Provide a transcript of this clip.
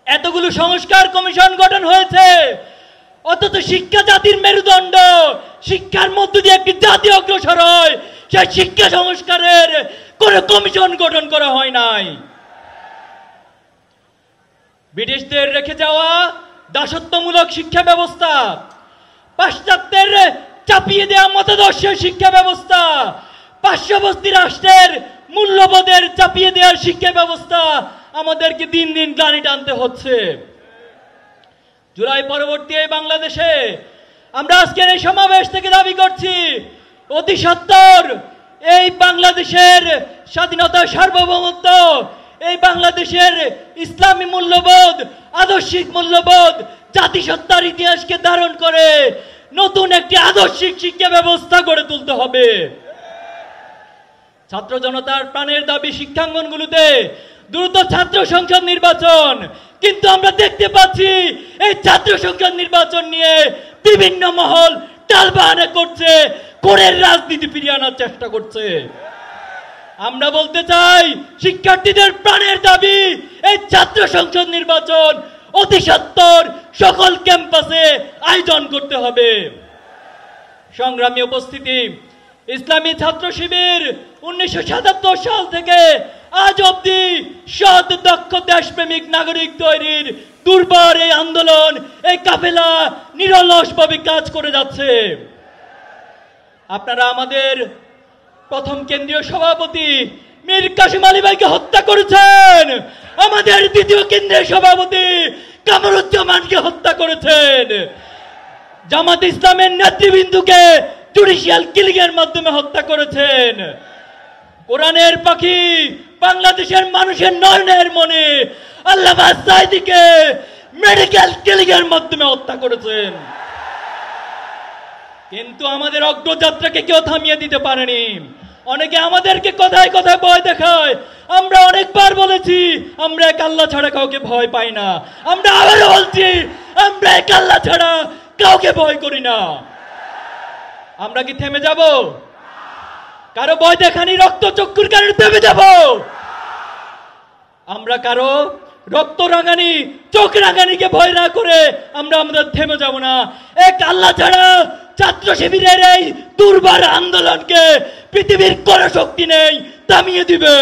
এতগুলো সংস্কার কমিশন গঠন হয়েছে, অথচ শিক্ষা জাতির মেরুদণ্ড, শিক্ষার মধ্য দিয়ে একটি জাতি অগ্রসর হয়, সেই শিক্ষা সংস্কারের কোন কমিশন গঠন করা হয় নাই। ব্রিটিশদের রেখে যাওয়া দাসত্বমূলক শিক্ষা ব্যবস্থা, পাশ্চাত্যের চাপিয়ে দেওয়া মতাদর্শের শিক্ষা ব্যবস্থা, পার্শ্ববর্তী রাষ্ট্রের মূল্যবোধের চাপিয়ে দেওয়ার শিক্ষা ব্যবস্থা আমাদেরকে দিন দিন গ্লানি টানতে হচ্ছে। জুলাই পরবর্তী এই বাংলাদেশে আমরা আজকের এই সমাবেশ থেকে দাবি করছি, অতি সত্বর এই বাংলাদেশের স্বাধীনতা, সার্বভৌমত্ব, এই বাংলাদেশের ইসলামী মূল্যবোধ, আদর্শিক মূল্যবোধ, জাতিসত্তার ইতিহাসকে ধারণ করে নতুন একটি আদর্শিক শিক্ষা ব্যবস্থা গড়ে তুলতে হবে। ছাত্র জনতার প্রাণের দাবি শিক্ষাঙ্গনগুলোতে দ্রুত ছাত্র সংসদ নির্বাচন, কিন্তু আমরা দেখতে পাচ্ছি এই ছাত্র সংসদ নির্বাচন নিয়ে বিভিন্ন মহল টালবাহানা করছে, কোরের রাজনীতি ফিরিয়ে আনার চেষ্টা করছে। আমরা বলতে চাই, শিক্ষার্থীদের প্রাণের দাবি এই ছাত্র সংসদ নির্বাচন অতি সত্বর সকল ক্যাম্পাসে আয়োজন করতে হবে। সংগ্রামী উপস্থিতি, ইসলামী ছাত্র শিবির 1977 সাল থেকে আজ অবধি সৎ, দক্ষ, দেশপ্রেমিক নাগরিক তৈরির দুর্বার এই আন্দোলন, এই কাফেলা নিরলসভাবে কাজ করে যাচ্ছে। আপনারা আমাদের প্রথম কেন্দ্রীয় সভাপতি মীর কাসেম আলী ভাইকে হত্যা করেছেন, আমাদের দ্বিতীয় কেন্দ্রীয় সভাপতি কামরুজ্জামানকে হত্যা করেছেন, জামাত ইসলামের নেতৃবৃন্দকে জুডিশিয়াল কিলিং এর মাধ্যমে হত্যা করেছেন, কোরআনের পাখি বাংলাদেশের মানুষের নয়নের মনে আল্লামা সাঈদীকে মেডিকেল কিলিং এর মাধ্যমে হত্যা করেছেন। কিন্তু আমাদের অগ্রযাত্রাকে কেউ থামিয়ে দিতে পারেনি। অনেকে আমাদেরকে কথায় কথায় ভয় দেখায়। আমরা অনেকবার বলেছি, আমরা এক আল্লাহ ছাড়া কাউকে ভয় পাই না। আমরা আবারও বলছি, আমরা এক আল্লাহ ছাড়া কাউকে ভয় করি না। আমরা কি থেমে যাব? কারো ভয় দেখানি, রক্ত চক্ষুর কারণে থেমে যাব? আমরা কারো রক্ত রাঙানি, চোখ রাঙানিকে ভয় না করে আমরা আমাদের থেমে যাব না। এক আল্লাহ ছাড়া ছাত্র শিবিরের এই দুর্বার আন্দোলনকে পৃথিবীর কোন শক্তি নেই থামিয়ে দিবে।